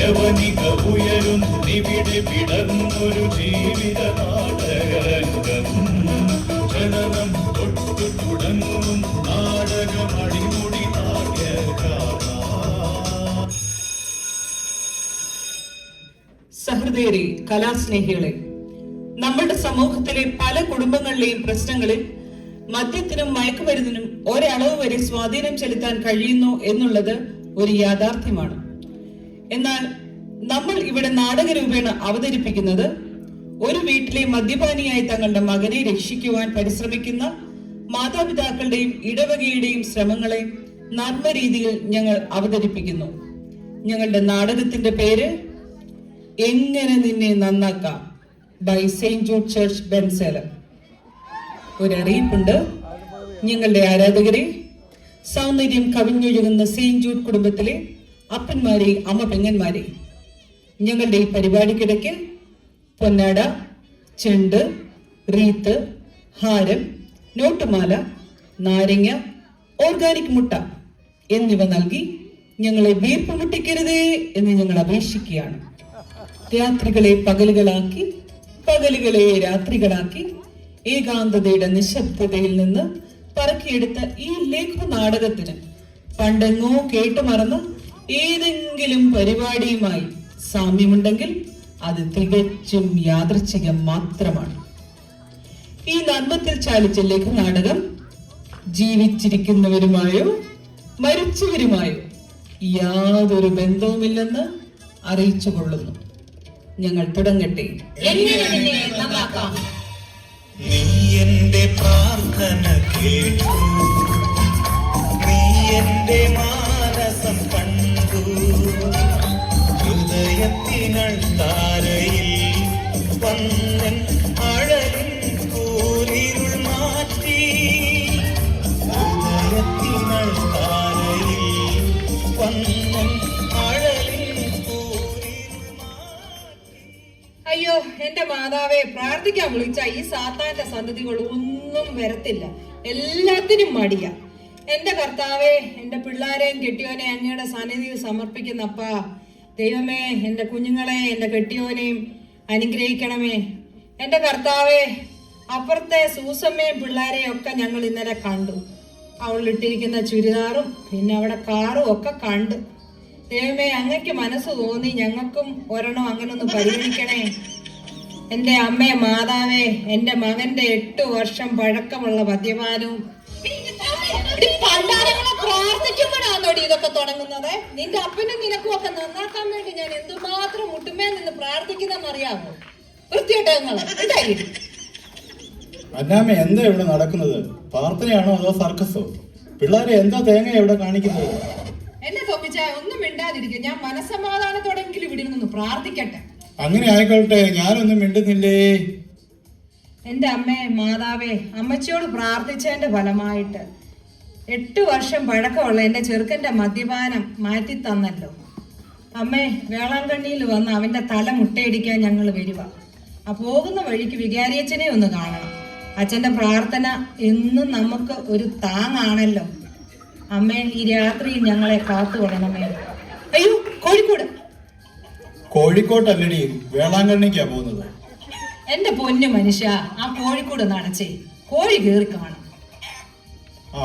യവനിക ഉയരുന്നിവിടെ വിടർന്നൊരു ജീവിത നാടകരംഗം ജനനം തൊട്ടു തുടങ്ങും നാടകമടിമുടി നാട്യകാല. സഹൃദയരെ, കലാസ്നേഹികളെ, നമ്മുടെ സമൂഹത്തിലെ പല കുടുംബങ്ങളിലെയും പ്രശ്നങ്ങളിൽ മദ്യത്തിനും മയക്കുമരുന്നിനും ഒരളവ് വരെ സ്വാധീനം ചെലുത്താൻ കഴിയുന്നു എന്നുള്ളത് ഒരു യാഥാർത്ഥ്യമാണ്. എന്നാൽ നമ്മൾ ഇവിടെ നാടകരൂപേണ അവതരിപ്പിക്കുന്നത് ഒരു വീട്ടിലെ മദ്യപാനിയായി തങ്ങളുടെ മകനെ രക്ഷിക്കുവാൻ പരിശ്രമിക്കുന്ന മാതാപിതാക്കളുടെയും ഇടവകയുടെയും ശ്രമങ്ങളെ നർമ്മ രീതിയിൽ ഞങ്ങൾ അവതരിപ്പിക്കുന്നു. ഞങ്ങളുടെ നാടകത്തിന്റെ പേര് എങ്ങനെ നിന്നെ നന്നാക്കാം ബൈ സെയിന്റ് ജൂഡ് ചർച്ച് ബെൻസേലം. ഒരറിയിപ്പുണ്ട്. ഞങ്ങളുടെ ആരാധകരെ, സൗന്ദര്യം കവിഞ്ഞൊഴുകുന്ന സെയിന്റ് ജൂഡ് കുടുംബത്തിലെ അപ്പന്മാരെ, അമ്മ പെങ്ങന്മാരെ, ഞങ്ങളുടെ ഈ പരിപാടിക്കിടയ്ക്ക് പൊന്നാട, ചെണ്ട്, റീത്ത്, ഹാരം, നോട്ടുമാല, നാരങ്ങ, ഓർഗാനിക് മുട്ട എന്നിവ നൽകി ഞങ്ങളെ വീർപ്പ് മുട്ടിക്കരുതേ എന്ന് ഞങ്ങൾ അപേക്ഷിക്കുകയാണ്. രാത്രികളെ പകലുകളാക്കി, പകലുകളെ രാത്രികളാക്കി, ഏകാന്തതയുടെ നിശബ്ദതയിൽ നിന്ന് പറക്കിയെടുത്ത ഈ ലേഖ നാടകത്തിന് പണ്ടെങ്ങോ കേട്ടുമറന്ന് ഏതെങ്കിലും പരിപാടിയുമായി സാമ്യമുണ്ടെങ്കിൽ അത് തികച്ചും യാദൃച്ഛികം മാത്രമാണ്. ഈ നർമ്മത്തിൽ ചാലിച്ച ലഘുനാടകം ജീവിച്ചിരിക്കുന്നവരുമായോ മരിച്ചവരുമായോ യാതൊരു ബന്ധവുമില്ലെന്ന് അറിയിച്ചുകൊള്ളുന്നു. ഞങ്ങൾ തുടങ്ങട്ടെ. നീ എന്റെ പ്രാർത്ഥന കേട്ടു, നീ എന്റെ മാനസം കണ്ടു, ഹൃദയത്തിനൾ താരയിൽ വന്നൻ അഴലിൻ കൂരിരുൾ മാറ്റി, ഹൃദയത്തിനൾ താരയിൽ വന്നൻ അഴലിൻ കൂരിരുൾ മാറ്റി. അയ്യോ എന്റെ മാതാവേ, പ്രാർത്ഥിക്കാൻ വിളിച്ച ഈ സാത്താന്റെ സന്തതികൾ ഒന്നും വരത്തില്ല, എല്ലാത്തിനും മടിയ. എന്റെ കർത്താവേ, എന്റെ പിള്ളാരെയും കെട്ടിയോനെ അങ്ങയുടെ സന്നിധിയിൽ സമർപ്പിക്കുന്നപ്പാ. ദൈവമേ, എന്റെ കുഞ്ഞുങ്ങളെ, എന്റെ കെട്ടിയോനെയും അനുഗ്രഹിക്കണമേ. എന്റെ കർത്താവേ, അപ്പുറത്തെ സൂസമ്മയും പിള്ളാരെയും ഒക്കെ ഞങ്ങൾ ഇന്നലെ കണ്ടു. അവളിട്ടിരിക്കുന്ന ചുരിദാറും പിന്നെ അവിടെ കാറും ഒക്കെ കണ്ടു. ദൈവമേ, അങ്ങക്ക് മനസ്സ് തോന്നി ഞങ്ങൾക്കും ഒരെണ്ണം അങ്ങനെ ഒന്ന് പരിഗണിക്കണേ. എന്റെ അമ്മേ മാതാവേ, എന്റെ മകന്റെ 8 വർഷം പഴക്കമുള്ള മദ്യപാനവും. പ്രാർത്ഥിക്കുമ്പോഴാണോടി ഇതൊക്കെ തുടങ്ങുന്നത്? നിന്റെ അപ്പനും നിനക്കും ഒക്കെ നന്നാക്കാൻ വേണ്ടി ഞാൻ എന്തുമാത്രം മുട്ടുമേ നിന്ന് പ്രാർത്ഥിക്കുന്നറിയാമോ? വൃത്തിയോട്ടങ്ങള് അന്നാമ്മ എന്താ ഇവിടെ നടക്കുന്നത്? പ്രാർത്ഥനയാണോ അതോ സർക്കസോ? പിള്ളേരെ എന്താ തേങ്ങ ഇവിടെ കാണിക്കുന്നത്? എന്നെ തോപ്പിച്ച ഒന്നും മിണ്ടാതിരിക്കും. ഞാൻ മനസ്സമാധാനത്തോടെങ്കിലും ഇവിടെ നിന്ന് പ്രാർത്ഥിക്കട്ടെ. അങ്ങനെ ആയിക്കോട്ടെ, ഞാനൊന്നും മിണ്ടുന്നില്ലേ. എന്റെ അമ്മേ മാതാവേ, അമ്മച്ചിയോട് പ്രാർത്ഥിച്ചതിന്റെ ഫലമായിട്ട് 8 വർഷം പഴക്കമുള്ള എന്റെ ചെറുക്കന്റെ മദ്യപാനം മാറ്റി തന്നല്ലോ. അമ്മേ, വേളാങ്കണ്ണിയിൽ വന്ന് അവന്റെ തല മുട്ടയടിക്കാൻ ഞങ്ങൾ വരുക. ആ പോകുന്ന വഴിക്ക് വികാരിയച്ഛനെ ഒന്ന് കാണണം. അച്ഛന്റെ പ്രാർത്ഥന എന്നും നമുക്ക് ഒരു താങ്ങാണല്ലോ. അമ്മേ, ഈ രാത്രി ഞങ്ങളെ കാത്തുകൊള്ളണമേ. അയ്യോ, കോഴിക്കോട്. കോഴിക്കോട്ടല്ലടി, വേളാങ്കണ്ണിക്കാ പോകുന്നത്. എന്റെ പൊന്നു മനുഷ്യ, ആ കോഴിക്കോട് നടച്ചേ, കോഴി കേറി കാണും.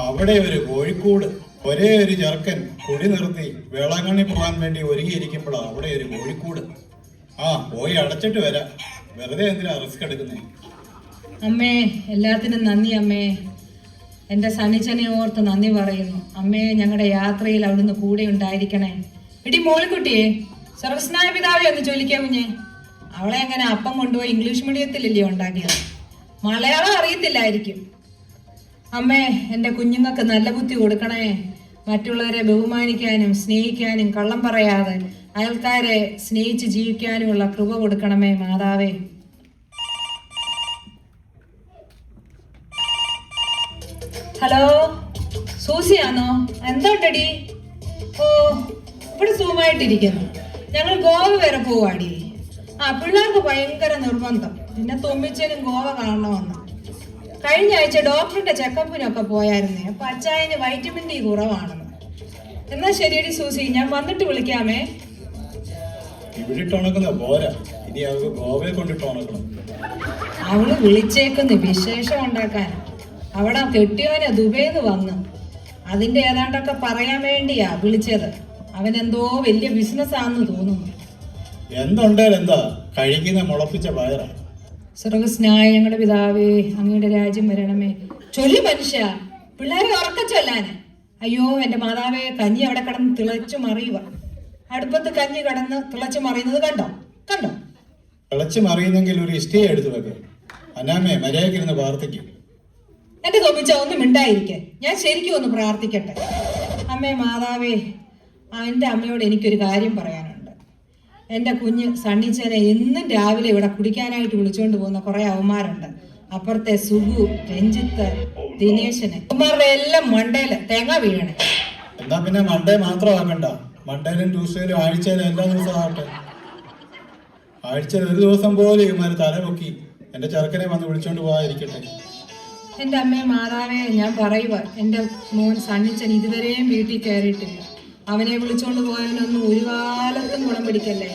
അവിടെ ഒരു കോഴിക്കോട്, ഒരേ ഒരു ചെറുക്കൻ കുടി നിർത്തി വേളാങ്കണ്ണി പോകാൻ വേണ്ടി ഒരുങ്ങിയിരിക്കുമ്പോഴാണ് അവിടെ ഒരു കോഴിക്കോട്. പോയി അടച്ചിട്ട് വരാം, വെറുതെ എന്തിനാ റിസ്ക് എടുക്കുന്നേ? അമ്മേ, എല്ലാത്തിനും നന്ദി അമ്മേ. എന്റെ സണിച്ചനെ ഓർത്ത് നന്ദി പറയുന്നു അമ്മേ. ഞങ്ങളുടെ യാത്രയിൽ അവിടുന്ന് കൂടെ ഉണ്ടായിരിക്കണേ. എടി മോളിക്കുട്ടിയെ, സർവസ്നായ പിതാവെ ഒന്ന് ചൊല്ലിക്കാ കുഞ്ഞെ. അവളെ അങ്ങനെ അപ്പം കൊണ്ടുപോയി ഇംഗ്ലീഷ് മീഡിയത്തിലല്ലേ ഉണ്ടാക്കിയത്? മലയാളം അറിയത്തില്ലായിരിക്കും. അമ്മേ, എൻ്റെ കുഞ്ഞുങ്ങൾക്ക് നല്ല ബുദ്ധി കൊടുക്കണേ. മറ്റുള്ളവരെ ബഹുമാനിക്കാനും സ്നേഹിക്കാനും കള്ളം പറയാതെ അയൽക്കാരെ സ്നേഹിച്ച് ജീവിക്കാനുമുള്ള കൃപ കൊടുക്കണമേ മാതാവേ. ഹലോ, സൂസിയാണോ? എന്താണ്ടടി? ഓ, ഇവിടെ സുഖമായിട്ടിരിക്കുന്നു. ഞങ്ങൾ ഗോവ വരെ പോവാടി. പിള്ളേർക്ക് ഭയങ്കര നിർബന്ധം. പിന്നെ തൊമ്മിച്ചനും ഗോവ കാണണമെന്ന്. കഴിഞ്ഞ ആഴ്ച ഡോക്ടറിന്റെ ചെക്കപ്പിനൊക്കെ പോയായിരുന്നേ. അപ്പൊ അച്ചായന് വൈറ്റമിൻ ഡി കുറവാണെന്ന്. എന്നാ ശരിയടി സൂസി, ഞാൻ വന്നിട്ട് വിളിക്കാമേ. ഇവിടെ ഇട്ട് ഉണക്കുന്ന പോരാ, ഇനി അവർക്ക് ഗോവയെ കൊണ്ടിട്ട് ഉണക്കണം. അവള് വിളിച്ചേക്കുന്നു വിശേഷം ഉണ്ടാക്കാൻ. അവിടെ കെട്ടിയോനെ ദുബൈന്ന് വന്ന് അതിന്റെ ഏതാണ്ടൊക്കെ പറയാൻ വേണ്ടിയാ വിളിച്ചത്. അവനെന്തോ വലിയ ബിസിനസ് ആണെന്ന് തോന്നുന്നു. എന്തുണ്ടേലെന്താ, കഴിക്കുന്ന മുളപ്പിച്ച പയറാ. സ്വർഗസ്നായ ഞങ്ങളുടെ പിതാവേ, അങ്ങയുടെ രാജ്യം വരണമേ. ചൊല്ലി മനുഷ്യ, പിള്ളേരെ ഉറക്ക ചൊല്ലാന്. അയ്യോ എന്റെ മാതാവേ, കഞ്ഞി അവിടെ കിടന്ന് തിളച്ചു മറിയുക. അടുപ്പത്ത് കഞ്ഞി കിടന്ന് തിളച്ചു മറിയുന്നത് കണ്ടോ? കണ്ടോ? തിളച്ച് മറിയുന്നെങ്കിൽ ഒരു ഇഷ്ടിക എടുത്തു വെക്കേ. അനാമേ, മര്യാദക്കിരുന്ന് പ്രാർത്ഥിക്കും. എന്റെ തോപ്പിച്ച ഒന്ന് മിണ്ടായിരിക്കെ, ഞാൻ ശരിക്കും ഒന്ന് പ്രാർത്ഥിക്കട്ടെ. അമ്മേ മാതാവേ, എൻ്റെ അമ്മയോട് എനിക്കൊരു കാര്യം പറയാനുണ്ട്. എൻ്റെ കുഞ്ഞ് സണ്ണിച്ചനെ എന്നും രാവിലെ ഇവിടെ കുടിക്കാനായിട്ട് വിളിച്ചുകൊണ്ട് പോകുന്ന കുറെ അവന്മാരുണ്ട്. അപ്പുറത്തെ സുഗു, രഞ്ജിത്ത്, ദിനേശന്, അവന്മാരുടെ എല്ലാം മണ്ടയില് തേങ്ങ വീഴണേ. എന്നാ പിന്നെ മൺഡേ മാത്രം ആക്കണ്ട, മൺഡേയിലും ട്യൂസ്ഡേയിലും ആഴ്ചയിലും എല്ലാ ദിവസവും ആകട്ടെ. ആഴ്ചയിൽ ഒരു ദിവസം പോലും ഇവന്മാര് തലപൊക്കി എന്റെ ചെറുക്കനെ വന്ന് വിളിച്ചോണ്ട് പോകാതിരിക്കട്ടെ. എൻ്റെ അമ്മയെ മാതാവേ, ഞാൻ പറയുക, എൻ്റെ മോൻ സണ്ണിച്ചൻ ഇതുവരെയും വീട്ടിൽ കയറിയിട്ടില്ല. അവനെ വിളിച്ചോണ്ട് പോയവനൊന്നും ഒരു കാലത്തും ഗുണം പിടിക്കല്ലേ.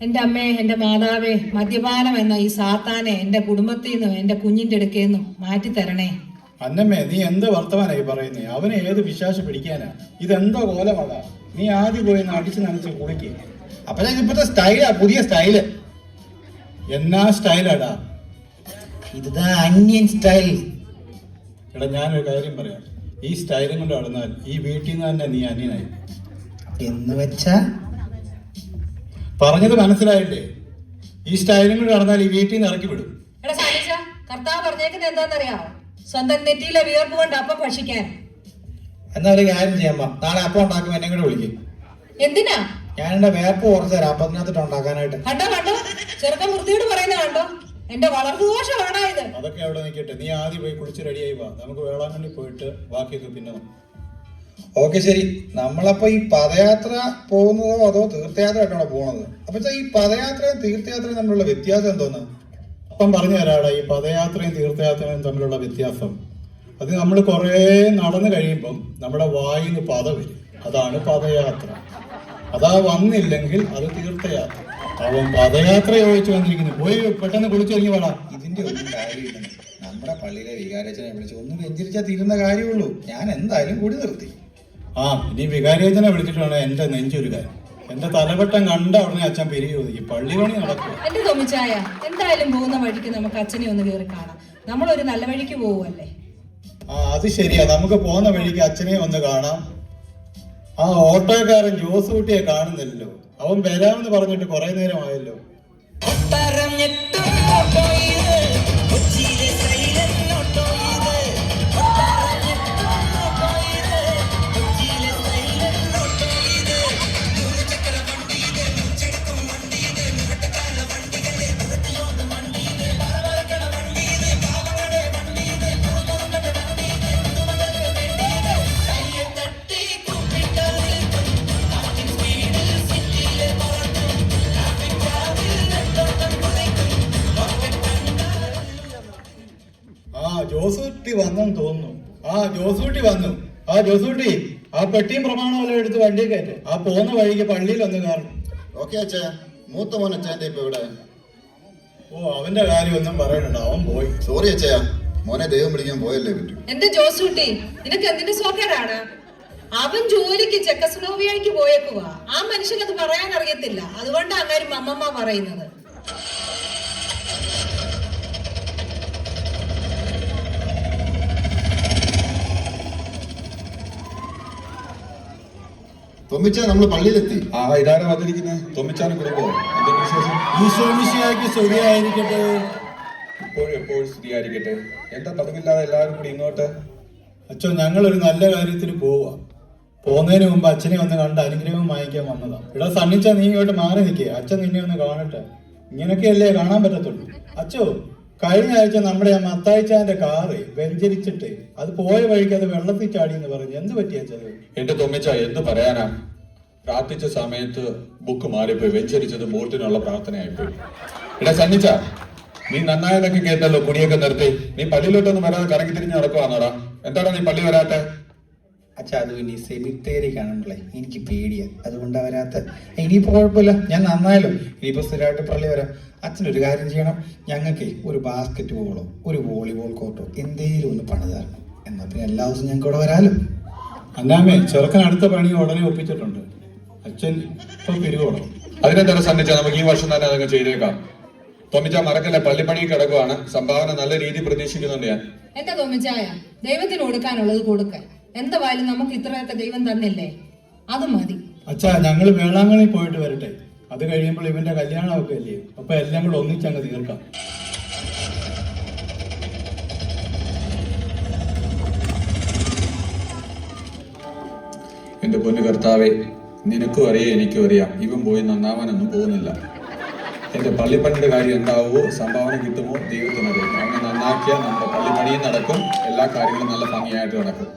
എൻ്റെ അമ്മേ, എൻ്റെ മാതാവേ, മദ്യപാനം എന്ന ഈ സാത്താനെ എൻ്റെ കുടുംബത്തിൽ നിന്നും എൻ്റെ കുഞ്ഞിൻ്റെ അടുക്കൽ നിന്നും മാറ്റി തരണേ. അന്നമ്മേ, നീ എന്ത് വർത്തമാനായി പറയുന്നേ? അവനെ ഏത് വിശ്വാസ പിടിക്കാനാ? ഇതെന്തോ കോലമാടാ. നീ ആദ്യം പോയി അടിച്ച് നനച്ച് കുളിക്ക്. അപ്പൊ ഞാൻ ഇപ്പോഴത്തെ സ്റ്റൈലാ, പുതിയ സ്റ്റൈല്. എന്നാ സ്റ്റൈലാടാ? ഇതാ അന്യൻ സ്റ്റൈൽ. എടാ, ഞാനൊരു കാര്യം പറയാം. ഈ സ്റ്റൈലും കൊണ്ട് നടന്നാൽ ഈ വീട്ടിൽ നിന്ന് തന്നെ നീ അന്യനായി. എന്ന് വെച്ചാ പറഞ്ഞത് മനസ്സിലായില്ലേ? ഈ സ്റ്റൈലും കൊണ്ട് നടന്നാൽ ഈ വീട്ടിൽ നിന്ന് ഇറക്കി വിടും. എടാ സാനിച്ച, കർത്താവ് പറഞ്ഞേക്കുന്നത് എന്താണെന്നറിയാമോ? സ്വന്തം നെറ്റിയിലെ വിയർപ്പ് കൊണ്ട് അപ്പം ഭക്ഷിക്കാൻ. എന്നാ ഒരു കാര്യം ചെയ്യാമ്മ, നാളെ അപ്പം ഉണ്ടാക്കുമ്പോ എന്നെ കൂടെ വിളിക്കും. എന്തിനാ? ഞാൻ എന്റെ വേർപ്പ് കുറച്ച് തരാം അപ്പത്തിനകത്തിട്ട് ഉണ്ടാക്കാനായിട്ട്. കണ്ടോ കണ്ടോ, ചെറുക്കൻ വൃത്തിയോട് പറയുന്ന കണ്ടോ? എന്റെ വളർത്തുദോഷമാണോ ഇത്? അതൊക്കെ അവിടെ നിൽക്കട്ടെ. നീ ആദ്യം പോയി കുളിച്ച് റെഡിയായി വാ. നമുക്ക് വേളാങ്കണ്ണി പോയിട്ട് ബാക്കിയൊക്കെ പിന്നെ ഓക്കെ ശരി. നമ്മളപ്പോ ഈ പദയാത്ര പോകുന്നതോ അതോ തീർത്ഥയാത്രയായിട്ടാണോ പോണത്? അപ്പൊ ഈ പദയാത്രയും തീർത്ഥയാത്രയും തമ്മിലുള്ള വ്യത്യാസം എന്തോന്ന്? അപ്പം പറഞ്ഞു തരാടാ. ഈ പദയാത്രയും തീർത്ഥയാത്രയും തമ്മിലുള്ള വ്യത്യാസം, അത് നമ്മൾ കുറേ നടന്നു കഴിയുമ്പം നമ്മുടെ വായിന്ന് പദ വരും. അതാണ് പദയാത്ര. അതാ വന്നില്ലെങ്കിൽ അത് തീർത്ഥയാത്ര. അവൻ പദയാത്ര ചോദിച്ചു വന്നിരിക്കുന്നു. പോയി പെട്ടെന്ന് കുളിച്ചൊരുങ്ങി വേണം. ഇതിന്റെ ഒന്നും കാര്യമില്ല. നമ്മുടെ പള്ളിയിലെ വികാരച്ചനെ വിളിച്ച് ഒന്ന് വെഞ്ചരിച്ചാൽ തീരുന്ന കാര്യമുള്ളൂ. ഞാൻ എന്തായാലും കൂടി നിർത്തി. ആ, ഇനി വികാരിയച്ഛനെ വിളിച്ചിട്ട് വേണം എന്റെ നെഞ്ചൊരുക്കാൻ. എന്റെ തലവട്ടം കണ്ട ഉടനെ അച്ഛൻ പിരികെ ഒതുക്കി. പള്ളി പണി നടക്കും. എന്റെ തൊമ്മിച്ചായ, എന്തായാലും പോകുന്ന വഴിക്ക് നമുക്ക് അച്ഛനെ ഒന്ന് കയറി കാണാം. നമ്മളൊരു നല്ല വഴിക്ക് പോവുമല്ലേ? ആ, അത് ശരിയാ. നമുക്ക് പോകുന്ന വഴിക്ക് അച്ഛനെ ഒന്ന് കാണാം. ആ ഓട്ടോക്കാരൻ ജോസ് കുട്ടിയെ കാണുന്നില്ലല്ലോ. അവൻ വരാമെന്ന് പറഞ്ഞിട്ട് കുറെ നേരമായല്ലോ. ജോസൂട്ടി വന്നെന്ന് തോന്നുന്നു. ജോസൂട്ടി വന്നു. ജോസൂട്ടി, ആ പെട്ടിയും പ്രമാണമെല്ലാം എടുത്ത് വണ്ടി കയറ്റ്. ആ പോകുന്ന വഴിക്ക് പള്ളിയിൽ ഒന്ന് കാരണം. ഓക്കെ അച്ഛാ. മൂത്ത മോൻ അച്ഛൻ്റെ ഇപ്പൊ ഇവിടെ. ഓ, അവന്റെ കാര്യം ഒന്നും പറയാനുണ്ട്. അവൻ പോയി. സോറി അച്ഛാ, മോനെ ദൈവം പിടിക്കാൻ പോയല്ലേ പറ്റൂ. എന്റെ ജോസൂട്ടി, നിനക്ക് എന്തിന്റെ സോക്കേടാണ്? അവൻ ജോലിക്ക് ചെക്കസ്ലോവിയയ്ക്ക് പോയേക്കുവാ. ആ മനുഷ്യനത് പറയാൻ അറിയത്തില്ല. അതുകൊണ്ടാണ് അങ്ങാരും അമ്മമ്മ പറയുന്നത്. തൊമ്മിച്ച, നമ്മള് പള്ളിയിലെത്തി. ഇതാരാ വന്നിരിക്കുന്നത്? തൊമ്മിച്ചാനും കുടുംബോ? എന്തൊക്കെ വിശേഷം? ഈശോമിശിഹായ്ക്ക് സ്തുതിയായിരിക്കട്ടെ. ഇപ്പോഴും എപ്പോഴും സ്തുതിയായിരിക്കട്ടെ. എന്താ പതിവില്ലാതെ എല്ലാവരും കൂടി ഇങ്ങോട്ട്? അച്ഛൻ, ഞങ്ങളൊരു നല്ല കാര്യത്തിന് പോവാ. പോകുന്നതിന് മുമ്പ് അച്ഛനെ ഒന്ന് കണ്ട് അനുഗ്രഹം വാങ്ങിക്കാൻ വന്നതാ. ഇവിടെ സണ്ണിച്ച നീ ഇങ്ങോട്ട് മാറി നിൽക്കേ. അച്ഛൻ നിന്നെ ഒന്ന് കാണട്ടെ. ഇങ്ങനൊക്കെയല്ലേ കാണാൻ പറ്റത്തുള്ളൂ. അച്ഛോ, കഴിഞ്ഞ ആഴ്ച നമ്മുടെ ആ മത്തായിച്ചാന്റെ കാറ് വെഞ്ചരിച്ചിട്ട് അത് പോയ വഴിക്ക് അത് വെള്ളത്തിൽ ചാടി എന്ന് പറഞ്ഞു. എന്ത് പറ്റിയ അച്ഛത്? എന്റെ തൊമ്മിച്ച എന്ത് പറയാനാ, പ്രാർത്ഥിച്ച സമയത്ത് ബുക്ക് മാറിപ്പോയി, വെഞ്ചരിച്ചത് ബോട്ടിനുള്ള പ്രാർത്ഥനയായിപ്പോയി. എടാ സന്നിച്ച, നീ നന്നായതൊക്കെ കേട്ടല്ലോ, കുടിയൊക്കെ നിർത്തി. നീ പള്ളിയിലോട്ടൊന്നും വരാതെ കറങ്ങി തിരിഞ്ഞ് നടക്കുവാന്നോടാ. എന്താടാ നീ പള്ളി വരാത്തെ? അച്ഛാ അത് പിന്നെ ഈ സെമിത്തേരി കാണുമ്പോളേ എനിക്ക് പേടിയാ, അതുകൊണ്ടാ വരാത്ത. ഇനിയിപ്പോ കുഴപ്പമില്ല, ഞാൻ നന്നായല്ലോ, ഇനിയിപ്പോ സ്ഥിരമായിട്ട് പള്ളി വരാം. അച്ഛനൊരു കാര്യം ചെയ്യണം, ഞങ്ങൾക്ക് ഒരു ബാസ്കറ്റ് ബോളോ ഒരു വോളിബോൾ കോർട്ടോ എന്തെങ്കിലും ഒന്ന് പണി തരണം. എന്നാ പിന്നെ എല്ലാ ദിവസവും ഞങ്ങൾക്ക് ഇവിടെ വരാലോ. അന്നാമേ ചെറുക്കൻ അടുത്ത പണി ഉടനെ ഒപ്പിച്ചിട്ടുണ്ട്. അച്ഛൻ ഇപ്പൊ പിരിവോളൂ. അതിനെന്താ സന്നിച്ച, നമുക്ക് ഈ വർഷം തന്നെ അതങ്ങ് ചെയ്തേക്കാം. തൊമ്മിച്ച മറക്കല്ലേ, പള്ളിപ്പണി കിടക്കുവാണ്. സംഭാവന നല്ല രീതി പ്രതീക്ഷിക്കുന്നുണ്ട് ഞാൻ. എന്റെ തോമിച്ചായ, ദൈവത്തിന് കൊടുക്കാനുള്ളത് കൊടുക്ക. എന്തായാലും നമുക്ക് ഇത്രയൊക്കെ ദൈവം തന്നില്ലേ, അത് മതി. അച്ഛാ ഞങ്ങൾ വേളാങ്കണ്ണി പോയിട്ട് വരട്ടെ, അത് കഴിയുമ്പോൾ ഇവന്റെ കല്യാണമൊക്കെ അല്ലേ, അപ്പൊ എല്ലാം കൂടെ ഒന്നിച്ചങ്ങ് തീർക്കാം. എന്റെ പൊന്നു കർത്താവെ, നിനക്കും അറിയാം എനിക്കും അറിയാം, ഇവൻ പോയി നന്നാവാനൊന്നും പോകുന്നില്ല. എന്റെ പള്ളിപ്പണിയുടെ കാര്യം എന്താവുമോ, സംഭാവന കിട്ടുമോ ദൈവത്തിനറിയാം. അവനെ നന്നാക്കിയാൽ നമ്മുടെ പള്ളിപ്പണിയും നടക്കും, എല്ലാ കാര്യങ്ങളും നല്ല ഭംഗിയായിട്ട് നടക്കും.